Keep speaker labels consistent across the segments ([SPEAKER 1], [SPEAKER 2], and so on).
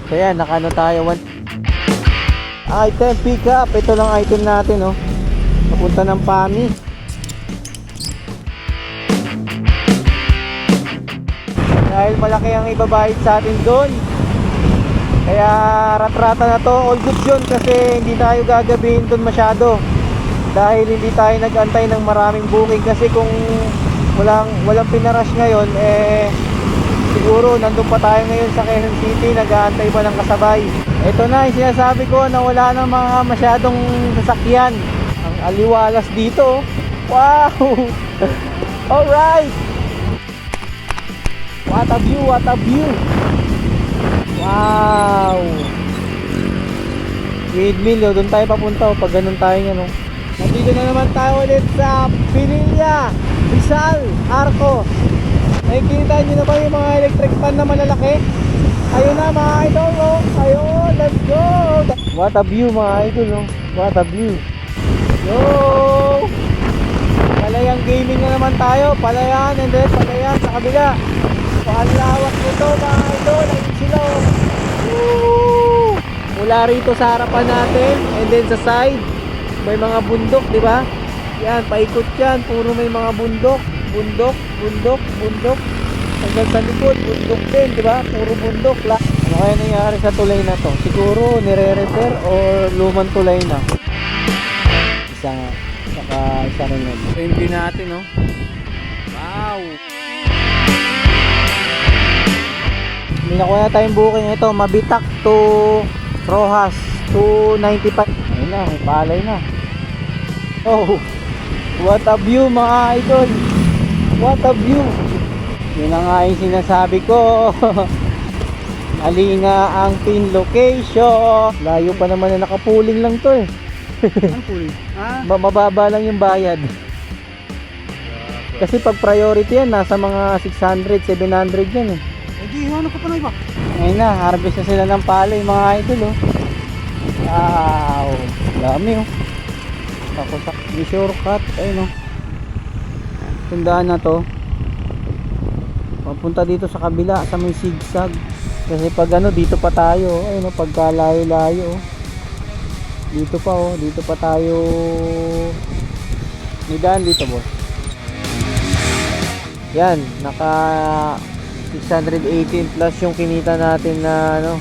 [SPEAKER 1] So yan, nakano tayo. Item pick up. Ito lang item natin, oh. Papunta ng PAMI. Dahil malaki ang ibabayad sa atin doon, kaya rat-rata na to. All good yun kasi hindi tayo gagabihin doon masyado, dahil hindi tayo nag-antay ng maraming booking. Kasi kung walang pinarush ngayon, siguro nandun pa tayo ngayon sa Quezon City, nag-aantay pa ng kasabay. Ito na yung sinasabi ko na wala ng mga masyadong sasakyan. Ang aliwalas dito, wow. Alright, what a view, what a view. Wow. Windmill, oh. Doon tayo papunta, oh, pag ganun tayo yan, oh. Nandito na naman tayo ulit sa Pililla, Rizal, Arco. Nakikita nyo na ba yung mga electric fan na malalaki? Ayun na mga idol, oh. Ayun, let's go. What a view mga idol, oh. What a view. Yo. Palayang gaming na naman tayo. Palayan and then palayan sa kabila. Ang lawak nito mga idol. Ayun sila, oh. Woo! Mula rito sa harapan natin and then sa side may mga bundok, di ba? Yan, paikot yan. Puro may mga bundok. Bundok. Hanggang sa likod, bundok din, di ba? Puro bundok. Ano kaya nangyari sa tulay na to? Siguro nire-repair or lumang tulay na. Isa nga. Saka isa rin yun. Hindi natin, no? Wow! May nakuha na tayong booking. Ito, Mabitak to Rojas 295. Ayun na, may palay na. Oh, what a view mga idol. What a view. Yun na nga yung sinasabi ko. Ali nga ang pin location. Layo pa naman na, nakapuling lang to eh.
[SPEAKER 2] Ang puling?
[SPEAKER 1] Mababa lang yung bayad. Kasi pag priority yan, nasa mga 600, 700 yan eh.
[SPEAKER 2] Hindi, ano ka pa na iba?
[SPEAKER 1] Ngayon na, harvest na sila ng palay mga idol, oh. Wow, dami, oh. Tapos may shortcut, ayun, oh. Tundaan na to, papunta dito sa kabila sa may zigzag. Kasi pag ano, dito pa tayo, ayun, oh, pagka layo-layo, oh. Dito pa, oh, dito pa tayo. May daan dito, boss. Yan, naka 618 plus yung kinita natin na ano.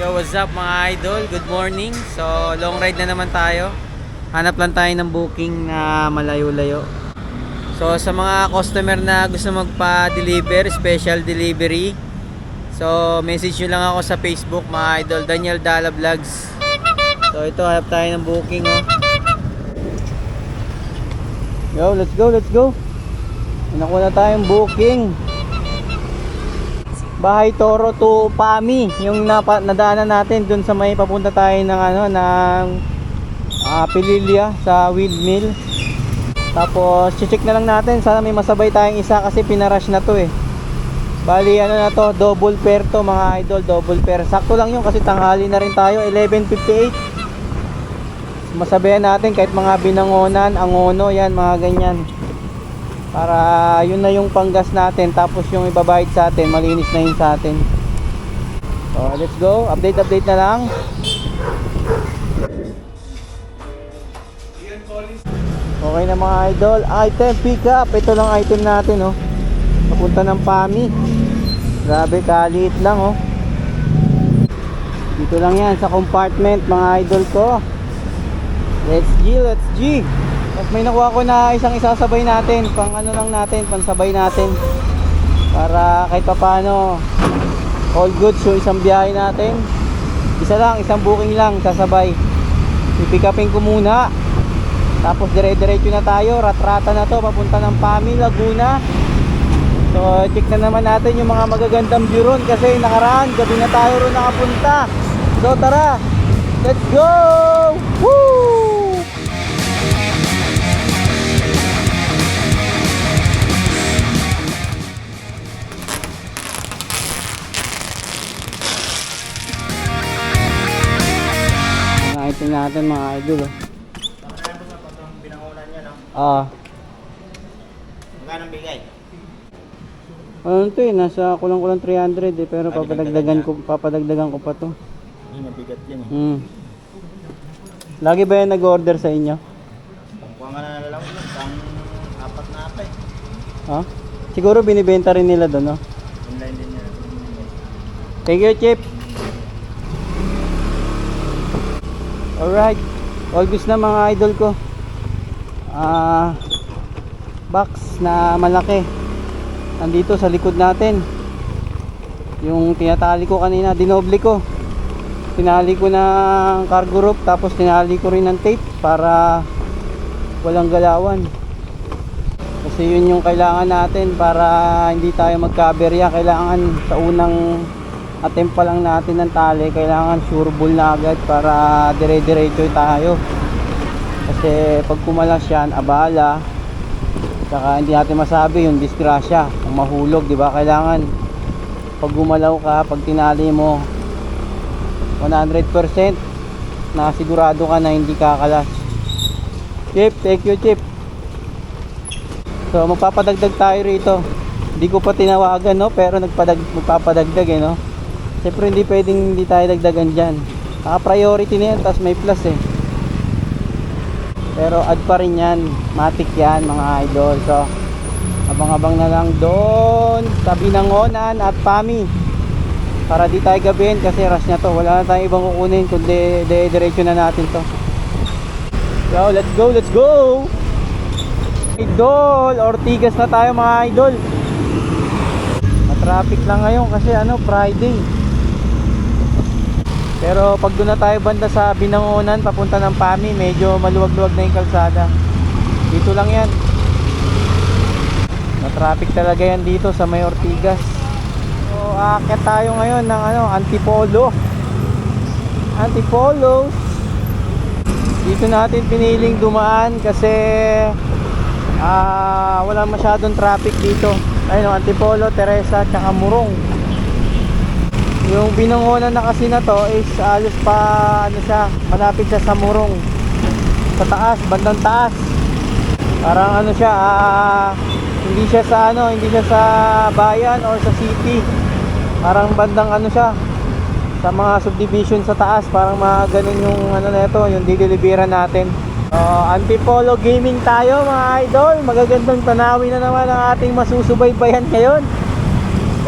[SPEAKER 1] Yo, what's up mga idol? Good morning. So, long ride na naman tayo. Hanap lang tayo ng booking na malayo-layo. So, sa mga customer na gusto magpa-deliver, special delivery, so, message nyo lang ako sa Facebook mga idol, Daniel Dala Vlogs. So, ito, hanap tayo ng booking, oh. Yo, let's go, let's go. Nakuha na tayong booking. Bahay Toro to PAMI, yung nadaanan natin dun sa may papunta tayo ng ano, ng Pililla sa windmill. Tapos check na lang natin, sana may masabay tayong isa kasi pinarush na to eh. Bali ano na to, double pair to mga idol, double pair. Sakto lang yun kasi tanghali na rin tayo, 11:58. Masabayan natin kahit mga binangonan, angono, yan mga ganyan. Para yun na yung panggas natin, tapos yung ibabayad sa atin, malinis na yun sa atin. So let's go, update na lang. Okay na mga idol, item pick up. Ito lang item natin, oh. Papunta ng PAMI. Grabe, kaliit lang, oh. Dito lang yan sa compartment mga idol ko. Let's G. Tapos may nakuha ko na isang isasabay natin, pang ano lang natin, pansabay natin, para kahit pa paano all goods yung isang biyahe natin. Isa lang, isang booking lang sasabay. Pipick upin ko muna, tapos dire-diretso na tayo. Rat-rata na to, papunta ng PAMI, Laguna. So check na naman natin yung mga magagandang view ron, kasi nakaraan gabi na tayo ron nakapunta. So tara, let's go! Woo! testing natin mga idol. Ah.
[SPEAKER 3] Magkano bigay?
[SPEAKER 1] Ano to eh, nasa kulang-kulang 300 eh, pero papadagdagan ko pa to.
[SPEAKER 3] Ay, mabigat yan eh.
[SPEAKER 1] Hmm. Lagi ba yan nag-order sa inyo?
[SPEAKER 3] Kuha nga na lang yun, pang apat na ata eh.
[SPEAKER 1] Ha? Siguro binibenta rin nila doon, no?
[SPEAKER 3] Online din yan.
[SPEAKER 1] Thank you, Chip. Alright. All goods na mga idol ko. Box na malaki. Nandito sa likod natin. Yung tinatali ko kanina, dinoble ko. Tinali ko ng cargo rope, tapos tinali ko rin ng tape para walang galawan. Kasi yun yung kailangan natin para hindi tayo magkaberya. Kailangan sa unang attempt pa lang natin ng tali, kailangan sure ball na agad para dire-diretso tayo. Kasi pag kumalas yan, abala, saka hindi natin masabi yung disgrasya, kung mahulog, di ba? Kailangan pag gumalaw ka, pag tinali mo 100% na sigurado ka na hindi kakalas. Chip, thank you Chip. So magpapadagdag tayo rito. Hindi ko pa tinawagan, no, pero magpapadagdag eh, no. Siyempre hindi pwedeng hindi tayo dagdagan dyan. Priority na yan, tapos may plus eh. Pero add pa rin yan, matik yan mga idol. So abang-abang na lang doon sa Binangonan at Pami, para di tayo gabihin kasi rush na to. Wala na tayong ibang kukunin kundi diretso na natin to. So let's go, let's go idol. Ortigas na tayo mga idol. Traffic lang ngayon kasi Friday. Pero pag doon na tayo banda sa Binangonan papunta ng Pami, medyo maluwag-luwag na yung kalsada. Dito lang yan. Na-traffic talaga yan dito sa may Ortigas. So aakyat tayo ngayon ng Antipolo. Antipolo. Dito natin piniling dumaan kasi wala masyadong traffic dito. Ayun, Antipolo, Teresa, tsaka Murong. Yung Binangonan na kasi na to is alos pa siya, malapit siya sa Murong. Sa taas, bandang taas. Parang siya, hindi siya sa bayan or sa city. Parang bandang siya, sa mga subdivision sa taas. Parang mga ganun yung nito, yung dideliveran natin. Antipolo Gaming tayo mga idol. Magagandang tanawin na naman ang ating masusubaybayan ngayon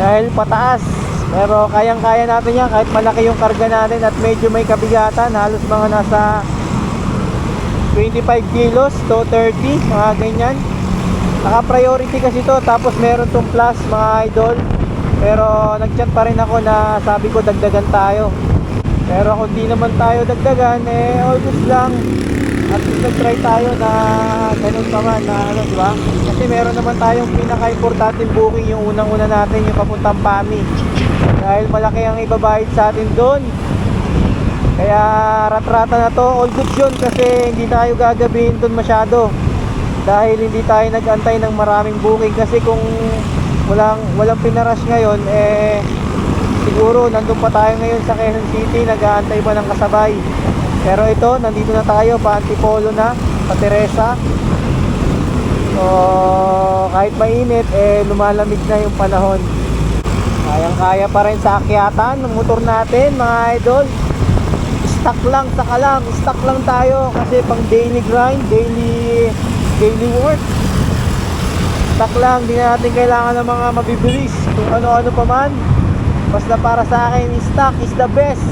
[SPEAKER 1] dahil pataas. Pero kayang-kaya natin yan kahit malaki yung karga natin at medyo may kabigatan. Halos mga nasa 25 kilos to 30, mga ganyan. Naka-priority kasi to. Tapos meron tong plus mga idol. Pero nag-chat pa rin ako na sabi ko dagdagan tayo. Pero kung di naman tayo dagdagan, all goods lang. At least nag-try tayo na ganun pa man na diba? Kasi meron naman tayong pinaka-importanting booking, yung unang-una natin, yung papuntang Pami. Dahil malaki ang ibabayad sa atin doon. Kaya rat-rata na to, all goods yun kasi hindi tayo gagabihin doon masyado. Dahil hindi tayo nag-antay ng maraming booking. Kasi kung walang pinarush ngayon, siguro nandun pa tayo ngayon sa Quezon City, nag-aantay pa ng kasabay. Pero ito, nandito na tayo, pa Antipolo na, pa Teresa. So kahit mainit, lumalamig na yung panahon. Kayang-kaya pa rin sa akyatan ng motor natin mga idol. Stock lang, stock lang tayo kasi pang daily grind, daily work. Stock lang, di natin kailangan ng mga mabibilis kung ano-ano pa man. Basta para sa akin, stock is the best.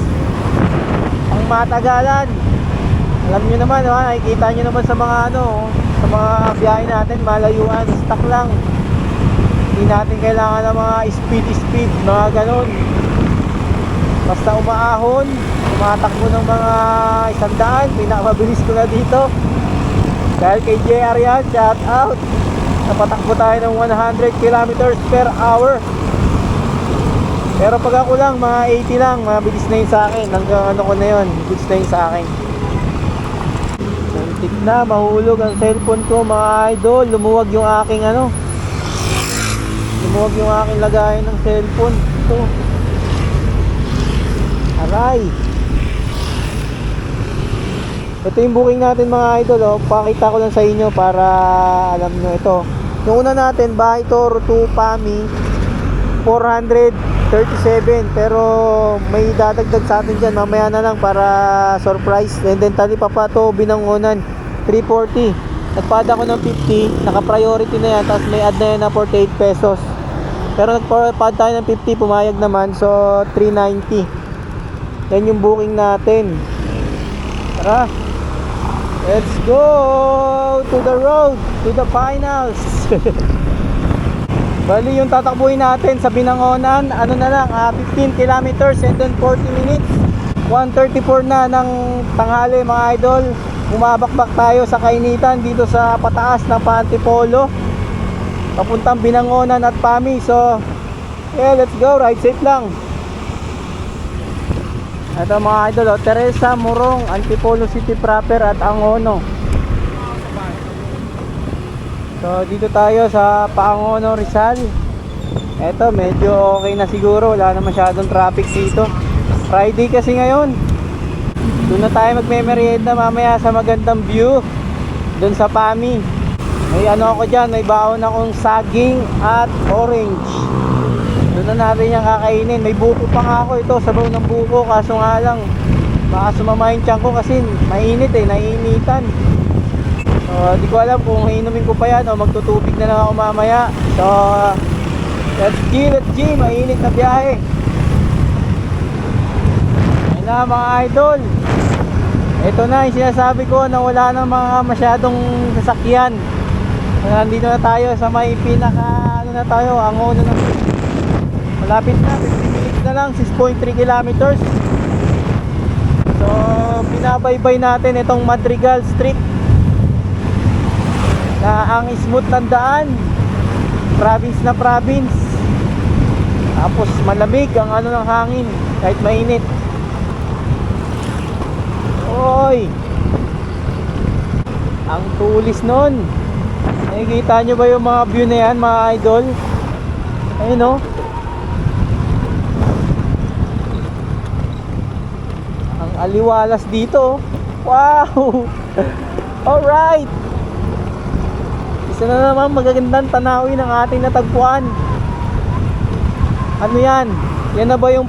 [SPEAKER 1] Ang matagalan. Alam nyo naman, nakikita nyo naman sa mga sa mga biyahe natin, malayuan, stock lang. Hindi natin kailangan ng mga speed, mga ganon. Basta umaahon, tumatakbo ng mga 100, pinakamabilis ko na dito. Dahil kay JR yan, shout out. Napatakbo tayo ng 100 kilometers per hour. Pero pag ako lang, mga 80 lang, mabilis na yun sa akin. Hanggang ko na yun, goods na yun sa akin. Muntik na, mahulog ang cellphone ko mga idol. Lumuwag yung aking lumuwag yung aking lagayan ng cellphone. Ito. Aray. Ito yung booking natin mga idol, oh. Pakita ko lang sa inyo para alam nyo ito. Yung una natin, Bahay Toro to Pami, 437. Pero may dadagdag sa atin dyan, mamaya na lang para surprise. And then Talipapa to Binangonan, 340. Nagpad ako ng 50, naka-priority na yan, tapos may add na yan na 48 pesos. Pero nagpad tayo ng 50, pumayag naman, so 390. Yan yung booking natin. Tara, let's go to the road, to the finals. Bali yung tatakbuhin natin sa Binangonan, ano na lang, 15 kilometers and then 40 minutes. 1:34 na ng tanghali mga idol. Bumabakbak tayo sa kainitan dito sa pataas ng Antipolo, papuntang Binangonan at Pami. So yeah, let's go, ride safe lang. Ito mga idol, oh, Teresa, Morong, Antipolo City proper at Angono. So dito tayo sa Paangono, Rizal. Ito medyo okay na siguro, wala na masyadong traffic dito. Friday kasi ngayon. Doon na tayo magme-merienda mamaya sa magandang view doon sa Pami. May ano ako dyan, may baon akong saging at orange. Doon na natin yung kakainin. May buko pa nga ako, ito sabaw ng buko, kaso nga lang baka sumama yung tiyan ko kasi mainit naiinitan. So di ko alam kung inumin ko pa yan o magtutubig na lang ako mamaya. So let's G, mainit na biyahe. Ayun na mga idol, ito na yung sinasabi ko na wala na mga masyadong sasakyan. Nandito na tayo sa may pinaka ano na tayo, Angono na. Malapit na, 50 minutes na lang, 6.3 kilometers. So binabaybay natin itong Madrigal Street na ang smooth ng daan, province na province. Tapos malamig ang ano ng hangin kahit mainit. Oy, ang tulis nun. Nakikita nyo ba yung mga view na yan mga idol? Ayun o. Ang aliwalas dito. Wow. Alright, isa na naman magagandang tanawin ng ating natagpuan. Ano yan? Yan na ba yung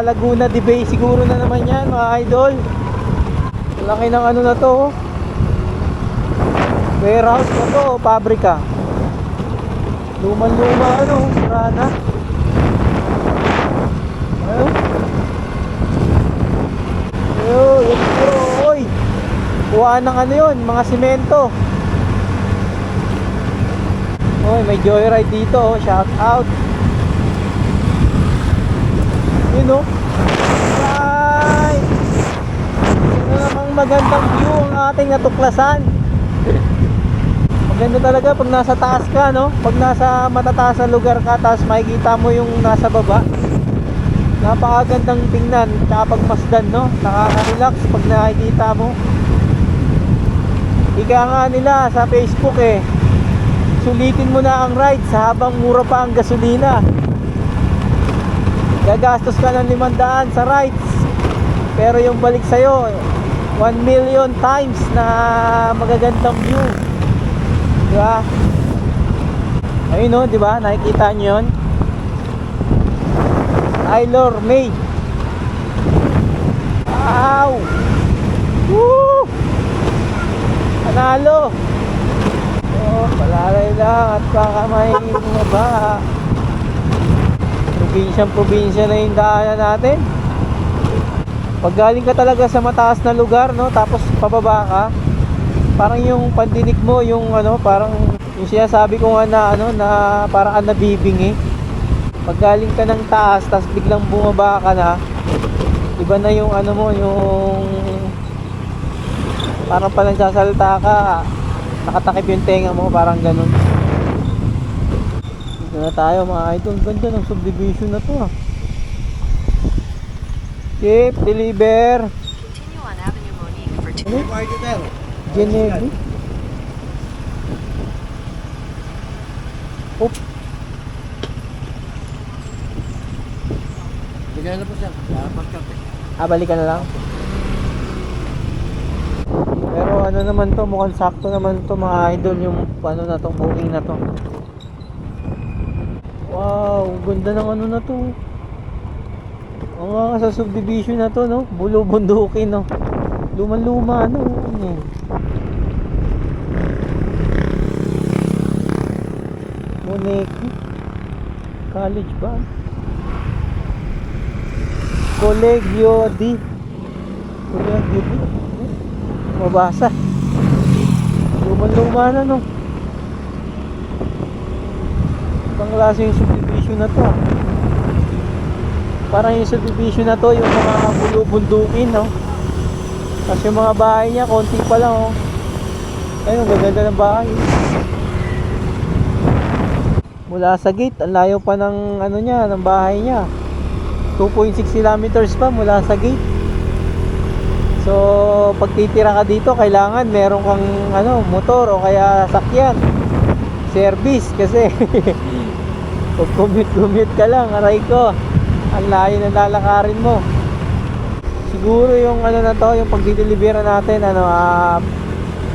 [SPEAKER 1] Laguna de Bay? Siguro na naman yan mga idol. Laki ng ano na to, warehouse na to, pabrika. Luma ano, sira na. Let's go. Oy, kuhaan ng ano yun, mga simento. Oy, may joyride dito, oh. Shout out. Yun, oh. Right. Ano namang magandang view ang ating natuklasan. Maganda talaga pag nasa taas ka, no? Pag nasa matataas na lugar ka, tapos makikita mo yung nasa baba. Napakagandang tingnan, tsaka pagmasdan, no? Nakaka-relax pag nakikita mo. Ika nga nila sa Facebook sulitin mo na ang ride sa habang mura pa ang gasolina. Gagastos ka ng 500 sa rides, pero yung balik sa'yo 1 million times na magagandang view. Diba? Ayun no, diba? Nakikita nyo yun? Taylor May. Wow! Woo! Panalo! Oh, palalay lang at baka may mga baha. Probinsya na yung daanan natin. Pag galing ka talaga sa mataas na lugar, no, tapos pababa ka, parang yung pandinig mo, yung ano, parang yung sinasabi ko nga na ano, na parang nabibingi. Pag galing ka ng taas, tapos biglang bumaba ka na, iba na yung ano mo, yung parang pa nagsasalita ka, nakatakip yung tenga mo, parang ganun. Dito na tayo mga idol. Ganda ng subdivision na to, ah. Ship, deliver.
[SPEAKER 4] Continue on Avenue Monique for 2.
[SPEAKER 1] Genevieve. Oop.
[SPEAKER 2] Bigyan na po siya.
[SPEAKER 1] Balikan na lang. ano naman to, mukhang sakto naman to mga idol, yung ano na to, booking na to. Wow, ganda ng ano na to. Ang mga sa subdivision na to, no? Bulubundukin, no? Luma-luma, ano? Yan. Moneki College ba? Colegio di mabasa. Luma-luma na, no? Ibang klase yung subdivision na to, ah. Parang yung subdivision na to, yung mga bulubundukin, no? Kasi yung mga bahay niya, konti pa lang, oh. Ayun, ang gaganda ng bahay. Mula sa gate, ang layo pa ng ano niya, ng bahay niya. 2.6 kilometers pa mula sa gate. So, pag titira ka dito, kailangan meron kang ano, motor o kaya sakyan. Service kasi pag commute ka lang, aray ko, ang layo na lalakarin mo. Siguro yung ano na to, yung pagdidelivery natin, ano,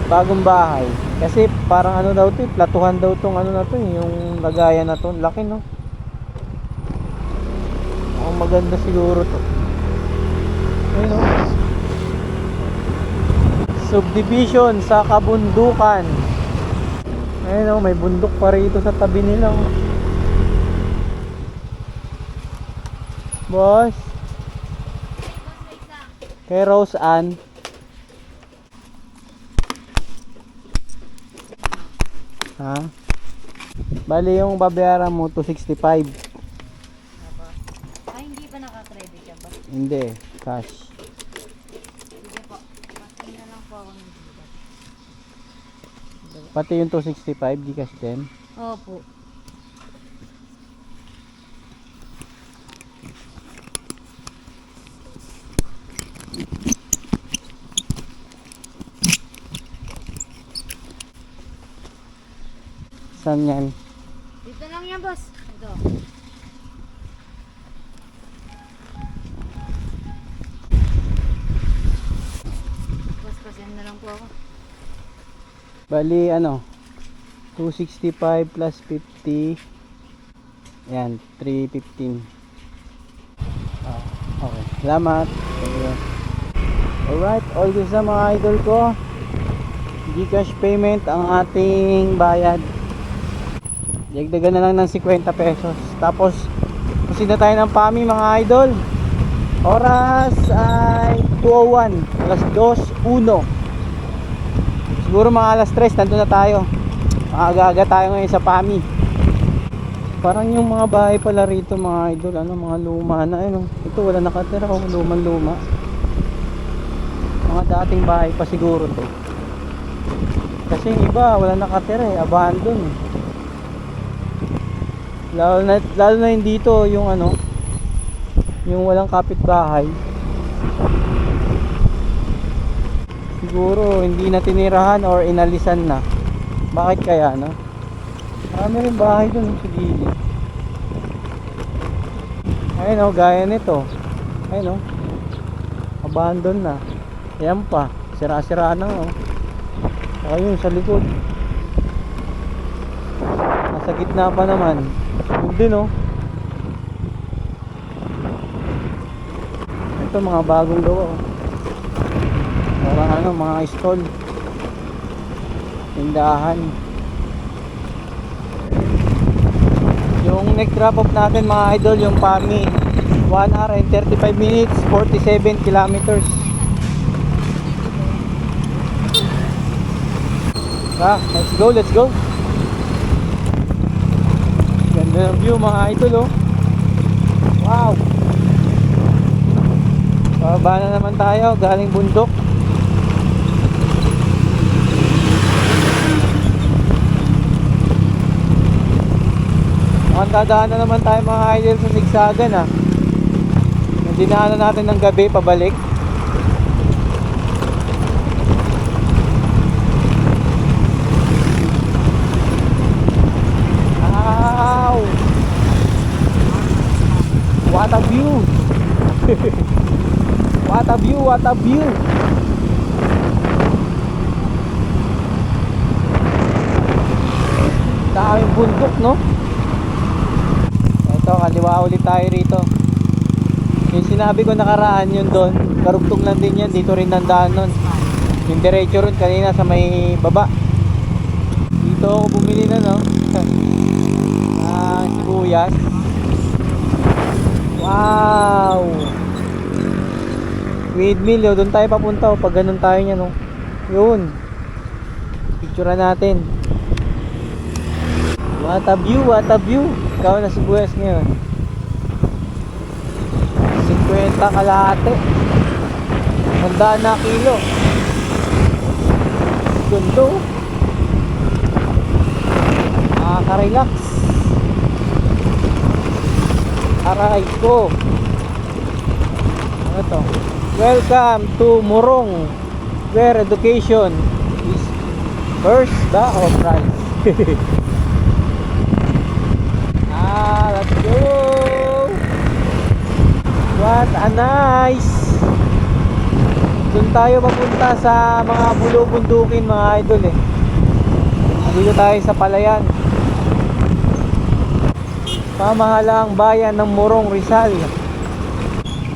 [SPEAKER 1] bagong bahay. Kasi parang ano daw to, platuhan daw tong ano na to, yung lagayan na to. Laki, no? Ang maganda siguro to. Ayun, no? Subdivision sa kabundukan. Ayun, no? May bundok pa rito sa tabi nila, oh. Boss, kay Rose Ann. Ha? Bali yung babayaran mo 265.
[SPEAKER 5] Ay, hindi pa naka-credit ka ba?
[SPEAKER 1] Hindi, cash.
[SPEAKER 5] Sige po. Pati na lang po ako ng bigas.
[SPEAKER 1] Pati yung 265, di cash din.
[SPEAKER 5] Opo.
[SPEAKER 1] Saan yan?
[SPEAKER 5] Dito lang yan, boss. Ito. Boss, pasend na lang po ako.
[SPEAKER 1] Bali ano, 265 plus 50. Yan, 315. Ah, okay. Salamat. Thank you. Alright, all this na mga idol ko. Gcash payment ang ating bayad. Dagdagan na lang ng 50 pesos. Tapos, pusin na tayo ng PAMI mga idol. Oras ay 2:01. Alas 2:01. Siguro mga alas 3, nandun na tayo. Maaga-aga tayo ngayon sa PAMI. Parang yung mga bahay pala rito mga idol, ano, mga luma na. Ano. Ito wala nakatira, oh, lumang-luma. Mga dating bahay pa siguro to. Kasi yung iba, wala nakatira eh, abandon eh. Lalo na yung dito, yung ano, yung walang kapitbahay. Siguro hindi na tinirahan or inalisan na. Bakit kaya, no? Marami rin bahay dun sa gilid. Ayun o, gaya nito. Ayun o, abandon na. Ayan pa, sira-sira na o. Ayun sa likod. Nasa gitna pa naman. Yun din o. Ito mga bagong gawa o. Parang ano, mga stall. Tindahan. Yung next drop off natin mga idol, yung PAMI, 1 hour and 35 minutes, 47 kilometers. Let's go, let's go. Ganda ng view mga idol, oh. Wow. Pababa na naman tayo, galing bundok. Dadaan na naman tayo mga idol sa Zigzagan, ah. Dinaanan natin ng gabi pabalik. Wow! What a view! What a view! What a view! tayo rito. Yung sinabi ko nakaraan yun doon, karugtong lang din yan, dito rin nandaan nun. Yung diretso ron kanina sa may baba. Dito ako bumili na no. Sibuyas. Wow. Windmill, oh, doon tayo papunta, oh, pag ganun tayo niya no. Yun. Picture natin. What a view, what a view. Ikaw na sibuyas ngayon. 50 kalahati. 100 na kilo. Gundo. Nakaka-relax. Aray ko. Ano to? Welcome to Morong, where education is first the of price. Let's go. What a nice. Doon tayo papunta sa mga bulubundukin mga idol eh. Dito tayo sa Palayan. Pamahalaang bayan ng Morong, Rizal.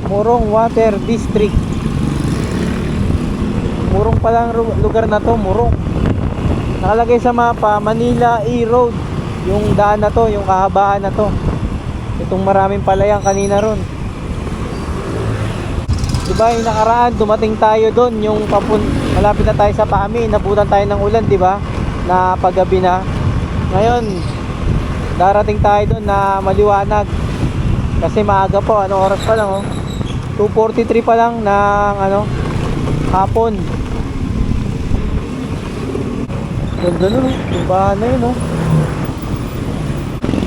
[SPEAKER 1] Morong Water District. Morong palang lugar na to, Morong. Nakalagay sa mapa, Manila E Road. Yung daan na to, yung kahabaan na to. Itong maraming palayan kanina ron. Diba yung nakaraan, dumating tayo doon, yung malapit na tayo sa Pami, nabutan tayo ng ulan, diba? Na paggabi na. Ngayon, darating tayo doon na maliwanag. Kasi maaga po, anong oras pa lang oh. 2:43 pa lang ng hapon. Ganda nun, yung bahan na yun oh.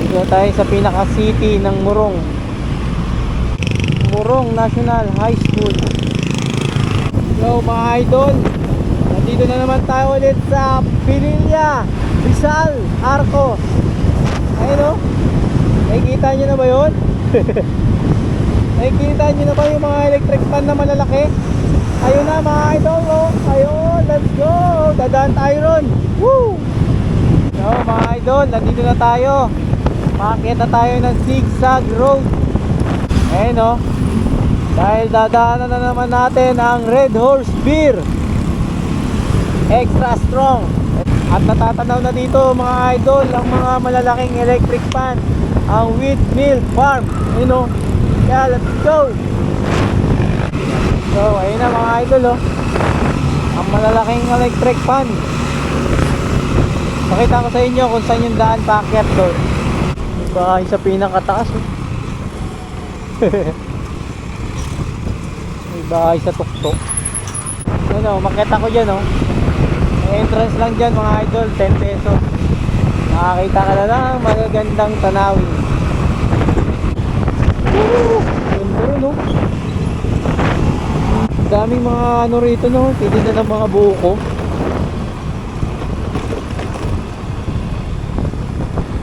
[SPEAKER 1] Dito tayo sa pinaka-city ng Morong. Morong National High School. Hello mga idol. Nandito na naman tayo ulit sa Pililla, Rizal, Arcos. Ayun o. Nakikita nyo na ba yun? Nakikita nyo na ba yung mga electric fan na malalaki? Ayun na mga idol oh. Ayun, let's go. Dadaan tayo ron. Woo! So mga idol, nandito na tayo. Makakita tayo ng zigzag road. Ayun o. Dahil dadaanan na naman natin ang Red Horse Beer Extra Strong. At natatanaw na dito mga idol ang mga malalaking electric fan, ang Windmill Farm. Ayun o. Kaya let's go. So ayun na mga idol o. Ang malalaking electric fan. Pakita ko sa inyo kung saan yung daan paakyat doon. Bahay sa pinakataas oh. May bahay sa tuktok. Ano, makita ko dyan oh. May entrance lang dyan mga idol, 10 pesos. Makakita ka na lang magagandang tanawin. Ganda rin oh. Daming mga ano rito no, titinda ng mga buko.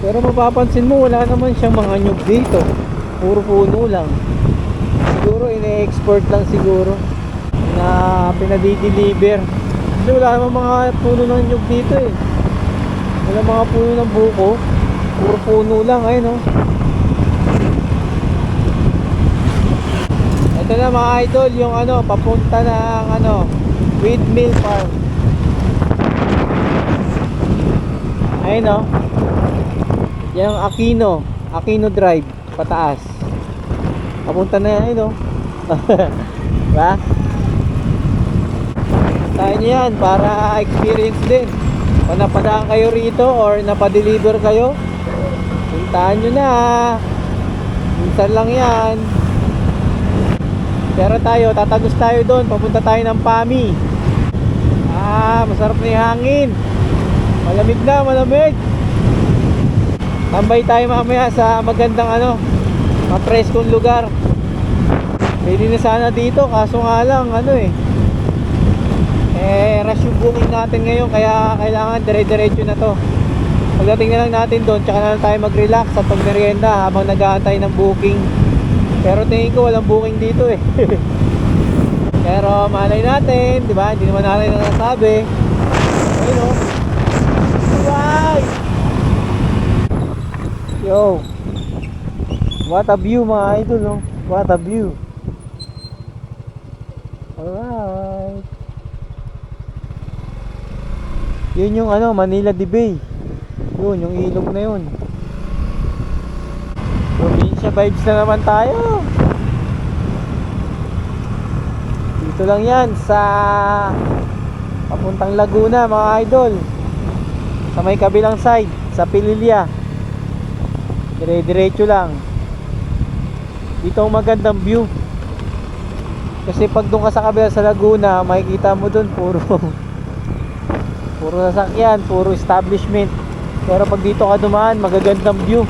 [SPEAKER 1] Pero mapapansin mo wala naman siyang mga nyug dito. Puro puno lang. Siguro ine-export lang siguro na pinadi-deliver. Kasi wala naman mga puno ng nyug dito eh. Wala mga puno ng buko. Puro puno lang ayun oh. Ito na mga idol yung papunta ng Windmill Farm. Ayun oh. Yan ang Aquino Drive, pataas. Papunta na yan, diba? Tayo nyo yan para experience din. Kung napadaan kayo rito or napadeliver kayo, puntahan nyo na. Minsan lang yan. Pero tayo, tatagos tayo doon. Papunta tayo ng Pami. Masarap na yung hangin. Malamig na, malamig. Tambay tayo mamaya sa magandang mapreskong lugar. Pwede na sana dito kaso nga lang rush yung booking natin ngayon kaya kailangan dire-diretso na to. Pagdating na lang natin doon tsaka na lang tayo mag-relax at pag-merienda habang nag-aantay ng booking. Pero tingin ko walang booking dito eh. Pero malay natin, di ba? Hindi naman natin nasasabi. Ayun o. Bye! Yo. What a view mga idol, no? What a view. Alright. Yun yung ano, Manila de Bay. Yun, yung ilog na yun. Probinsya vibes na naman tayo. Dito lang yan sa papuntang Laguna mga idol. Sa may kabilang side, sa Pililya. Dire-diretso lang. Dito ang magandang view. Kasi pag doon ka sa kabila sa Laguna, makikita mo doon puro sasakyan, puro establishment. Pero pag dito ka dumaan, magagandang view.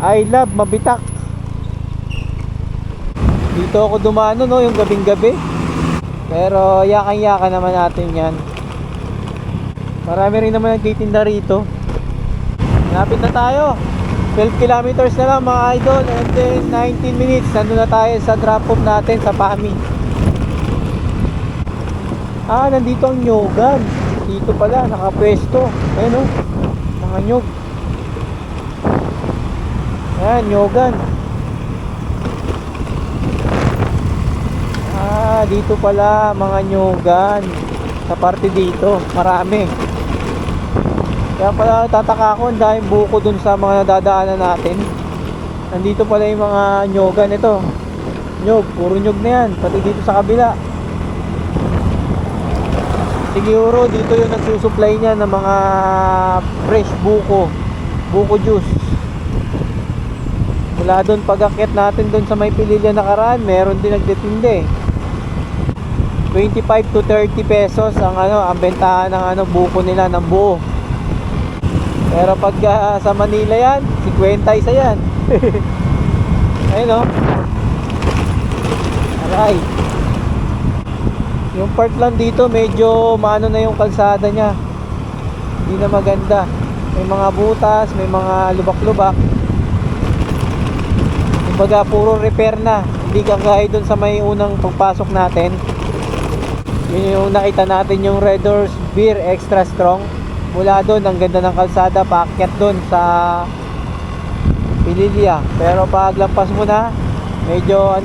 [SPEAKER 1] I love Mabitak. Dito ako dumaan no, yung gabing gabi. Pero yakan-yakan naman natin yan. Marami rin naman nagtitinda rito. Lapit na tayo. 12 kilometers na lang mga idol. And then 19 minutes nandun na tayo sa drop off natin sa PAMI. Nandito ang nyogan. Dito pala nakapwesto. Ayun o, mga nyog. Ayan, nyogan. Dito pala mga nyogan. Sa parte dito, marami. Kaya pala tataka ako, ang daming buko dun sa mga nadadaanan natin. Nandito pala yung mga nyogan ito. Nyog, puro nyog na yan. Pati dito sa kabila. Siguro dito yung nagsusupply niya ng mga fresh buko. Buko juice. Mula doon pag-akyat natin doon sa may Pililya nakaraan, meron din nagtitinda eh. 25 to 30 pesos ang ang bentahan ng buko nila ng buo. Pero pag sa Manila yan, 50 isa yan. Ayun o. Aray. Yung part lang dito, medyo maano na yung kalsada niya. Hindi na maganda. May mga butas, may mga lubak-lubak. Kumbaga, puro repair na. Hindi kagaya dun sa may unang pagpasok natin. Yun yung nakita natin yung Red Doors Beer Extra Strong. Mula doon, ang ganda ng kalsada, paakyat doon sa Pililya. Pero pag lampas mo na, medyo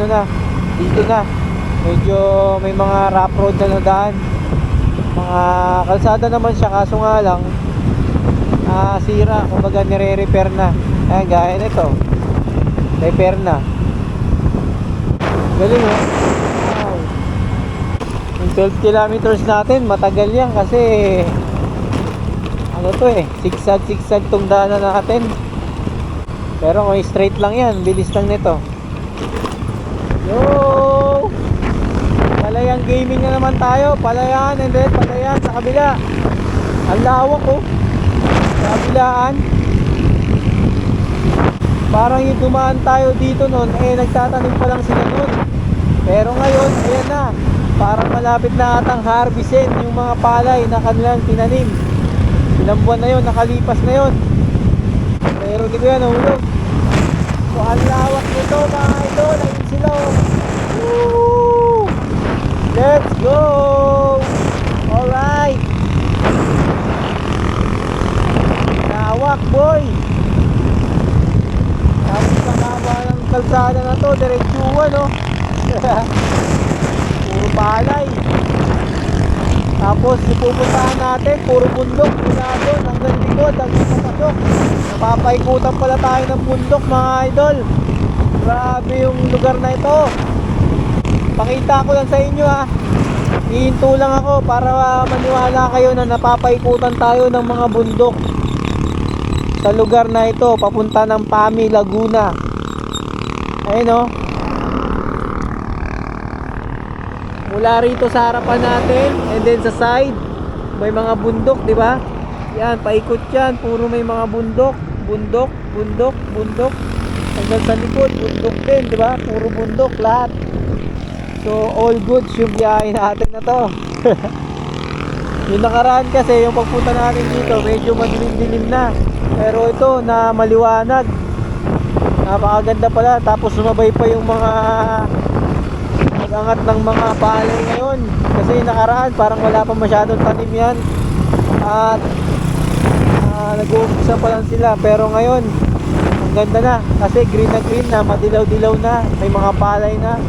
[SPEAKER 1] dito na. Medyo may mga rough road na nadaan. Mga kalsada naman siya, kaso nga lang sira, kumbaga nire-repair na. Ayan, gaya nito. Repair na. Galing oh. Wow. Yung 12 kilometers natin, matagal yan kasi zigzag tong daanan natin. Pero kung straight lang yan, bilis lang nito. Yo! Palayan gaming na naman tayo. Palayan and then palayan sa kabila. Ang lawak oh. Sa kabilaan. Parang yung dumaan tayo dito noon, nagtatanim pa lang sila noon. Pero ngayon, ayan na. Parang malapit na atang harvestin yung mga palay na kanilang tinanim. Ilang buwan na yun, nakalipas na yun. Pero dito yan, nahulog. So, ang lawak nito mga idol. Ayun sila. Woo! Let's go! Alright! Lawak boy! Tapos ang haba ng kalsada na to, diretsuan no? Puro palay. Tapos ipupuntahan natin, puro bundok mula doon hanggang likod, hanggang pasok. Napapaikutan pala tayo ng bundok mga idol. Grabe yung lugar na ito. Pakita ko lang sa inyo ha. Hihinto lang ako para maniwala kayo na napapaikutan tayo ng mga bundok sa lugar na ito, papunta ng PAMI, Laguna. Ayun o. Mula rito sa harapan natin and then sa side may mga bundok, di ba? Yan, paikot yan, puro may mga bundok, bundok, bundok, bundok. Hanggang sa likod, bundok din, di ba? Puro bundok lahat. So all goods yung biyahe natin na to. Yung nakaraan kasi, yung pagpunta natin dito, medyo madilim-dilim na. Pero ito na maliwanag. Napakaganda pala. Tapos sumabay pa yung mga mag-angat ng mga palay ngayon. Kasi nakaraan parang wala pa masyadong tanim yan. At Nag-uumpisa pa lang sila, pero ngayon ang ganda na kasi green na, madilaw-dilaw na, may mga palay na.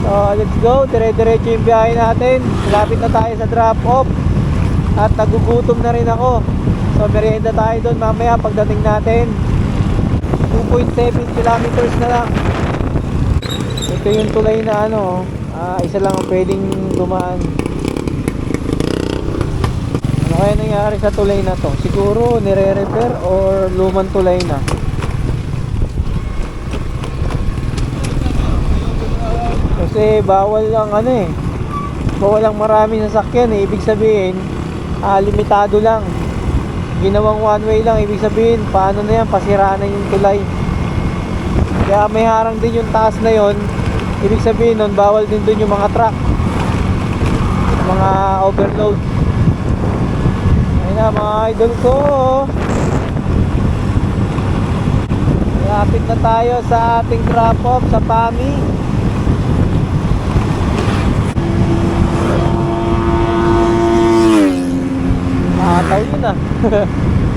[SPEAKER 1] So let's go, dire-diretso yung biyahe natin. Malapit na tayo sa drop off at nagugutom na rin ako. So merienda tayo doon mamaya pagdating natin. 2.7 kilometers na lang. Ito yung tulay na ano, isa lang ang pwedeng dumaan. Ano kaya nangyari sa tulay na to? Siguro nire-repair or lumang tulay na. Kasi bawal lang ano eh, bawal lang maraming sasakyan eh. Ibig sabihin limitado lang, ginawang one way lang. Ibig sabihin paano na yan, pasira na yung tulay. Kaya may harang din yung taas na yon. Ibig sabihin nun bawal din dun yung mga truck, mga overload. Ayun na mga idol ko, malapit na tayo sa ating drop off sa PAMI. Tayo yun ah.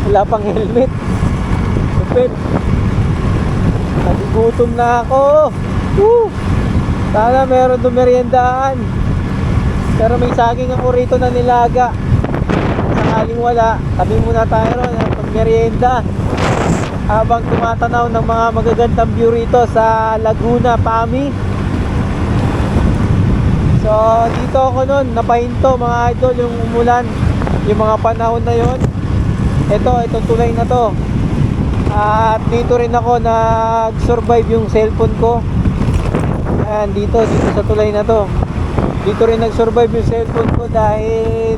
[SPEAKER 1] Wala pang helmet. Lupit. Nagugutom na ako. Woo! Sana meron doon meriendaan. Pero may saging ako rito na nilaga. Sakaling wala, tabi muna tayo ron at merienda habang tumatanaw ng mga magagandang view rito sa Laguna, PAMI. So dito ako nun napahinto mga idol, yung umulan, yung mga panahon na yon. Itong tulay na to, at dito rin ako nag-survive yung cellphone ko. Ayan, dito sa tulay na to, dito rin nag-survive yung cellphone ko dahil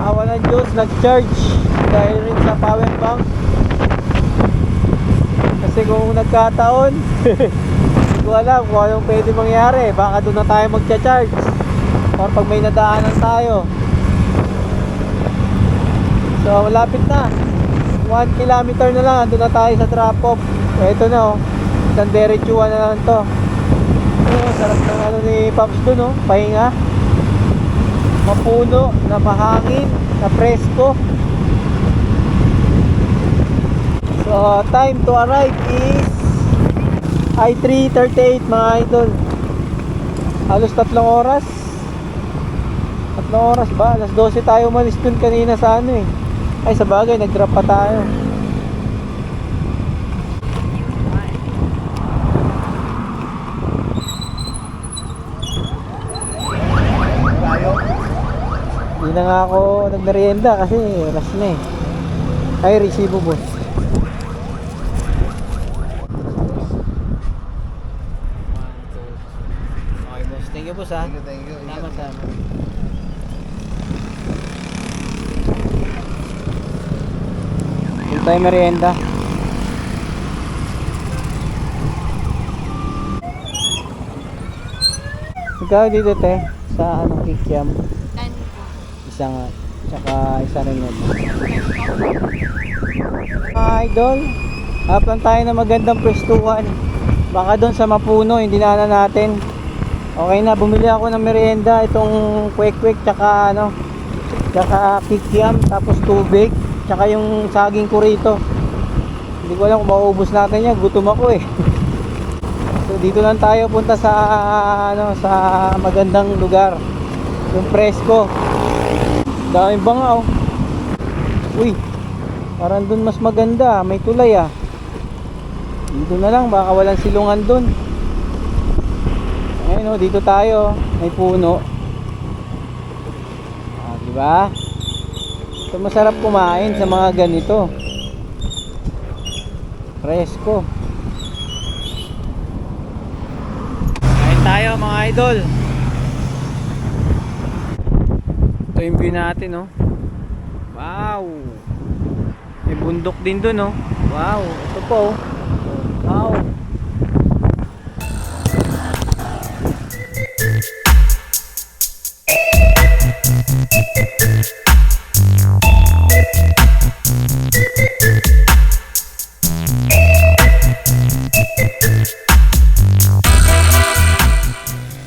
[SPEAKER 1] awa ng Diyos nag-charge dahil rin sa power bank. Kasi kung nagkataon hindi ko alam kung anong pwede mangyari, baka doon na tayo magcha-charge or pag may nadaanan tayo. So malapit na, 1 kilometer na lang, andun na tayo sa drop off. So ito na oh, isang diretsuhan na lang to. Sarap ng ano ni Pops dun oh, pahinga. Mapuno, na mahangin, na presko. So time to arrive is 3:38 mga idol. Halos 3 oras. 3 oras ba? Alas 12 tayo umalis dun kanina sa ano eh. Ay sa bagay, nag-drop pa tayo. Hindi na nga ako nagmerienda kasi oras na eh. Ay, resibo boss. Okay boss, thank you boss ha.
[SPEAKER 3] Thank you.
[SPEAKER 1] Tama. Hindi tayo merienda. Ikaw dito te, sa anong kikiam? Isa nga, tsaka isa rin yun. Idol, hanap lang tayo ng magandang pwestuhan. Baka doon sa Mapuno, hindi na natin. Okay na, bumili ako ng merienda, itong kwek-kwek, tsaka ano, tsaka kikiam, tapos tubig, tsaka yung saging ko rito. Hindi ko alam kung maubos natin yan, gutom ako eh. So dito lang tayo punta sa ano, sa magandang lugar, yung presko. Daming banga oh. Uy, parang dun mas maganda, may tulay ah. Dito na lang, baka walang silungan dun. Ayun oh, dito tayo, may puno. Diba? So masarap kumain sa mga ganito. Presko. Kain tayo mga idol. Ito yung view natin oh. Wow. May bundok din dun oh. Wow, ito po oh. Wow.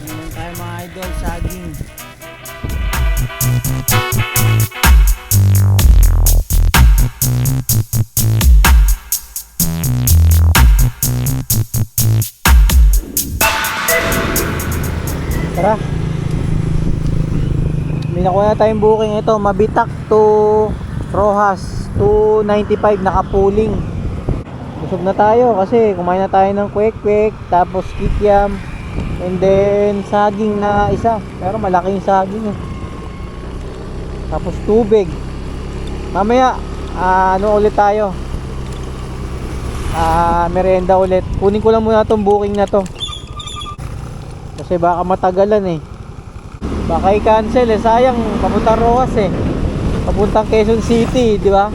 [SPEAKER 1] Ngayon tayo mga idol, saging. May nakuha na tayong booking. Ito, Mabitak to Rojas, 295 nakapuling. Busog na tayo kasi kumain na tayo ng kwek-kwek, tapos kikiam, and then saging na isa. Pero malaking saging eh. Tapos tubig. Mamaya, ano ulit tayo? Merienda ulit. Kunin ko lang muna tong booking na to. Kasi baka matagalan eh. Baka i-cancel eh. Sayang, papuntang Rojas eh. Papuntang Quezon City, di ba?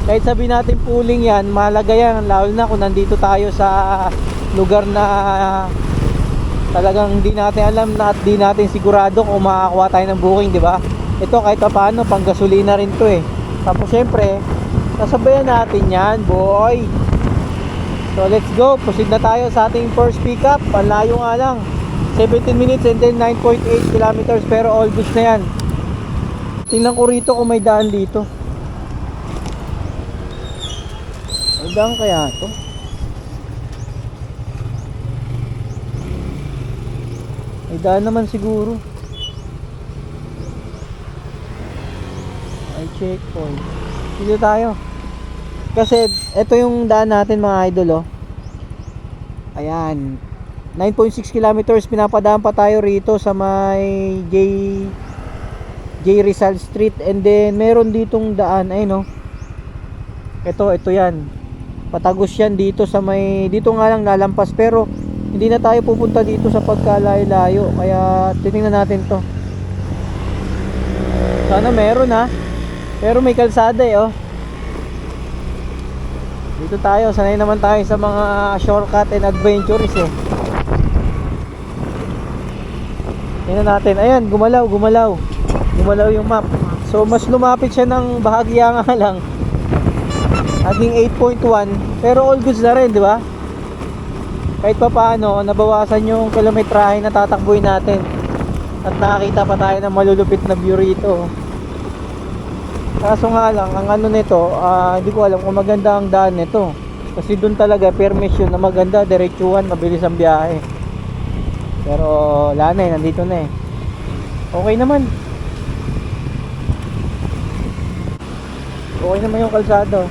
[SPEAKER 1] Kahit sabihin natin pooling yan, mahalaga yan. Lalo na kung nandito tayo sa lugar na talagang hindi natin alam na at di natin sigurado kung makakuha tayo ng booking, di ba? Ito kahit pa paano, pang gasolina rin to eh. Tapos syempre, sasabayan natin yan, boy. So let's go, proceed na tayo sa ating first pickup. Panlayo nga lang, 17 minutes and then 9.8 kilometers, pero all goods na yan. Tingnan ko rito kung may daan dito. May daan kaya to? May daan naman siguro. Ay, checkpoint. Dito tayo. Kasi ito yung daan natin mga idol oh. Ayan. 9.6 kilometers, pinapadaan pa tayo rito sa may J. Rizal Street, and then meron ditong daan ay no. Ito yan. Patagos yan dito sa may, dito nga lang lalampas, pero hindi na tayo pupunta dito sa pagkalayo-layo, kaya titingnan natin to. Sana meron ha. Pero may kalsada eh oh. Dito tayo, sanay naman tayo sa mga shortcut and adventures eh. Tingnan natin. Ayan, gumalaw yung map. So mas lumapit siya ng bahagya nga lang. Naging 8.1, pero all goods na rin, di ba? Kahit pa paano, nabawasan yung kilometrahe na tatakbuhin natin. At nakakita pa tayo ng malulupit na view rito. Kaso nga lang, ang ano nito, hindi ko alam kung maganda ang daan nito. Kasi doon talaga, permission na maganda, diretsuhan, mabilis ang biyahe. Pero wala na eh, nandito na eh. Okay naman. Okay naman yung kalsada.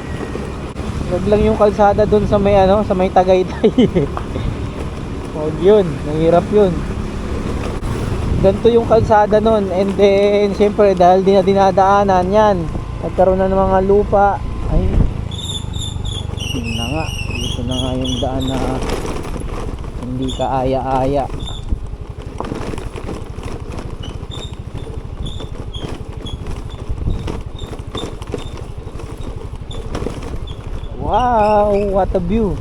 [SPEAKER 1] Wag lang yung kalsada doon sa may ano, sa may Tagaytay. Wag yun, mahirap yun. Ganito yung kalsada nun, and then siyempre dahil di na dinadaanan yan, nagkaroon na ng mga lupa. Ay, yun na nga, dito na nga yung daan na hindi kaaya-aya. Wow, what a view.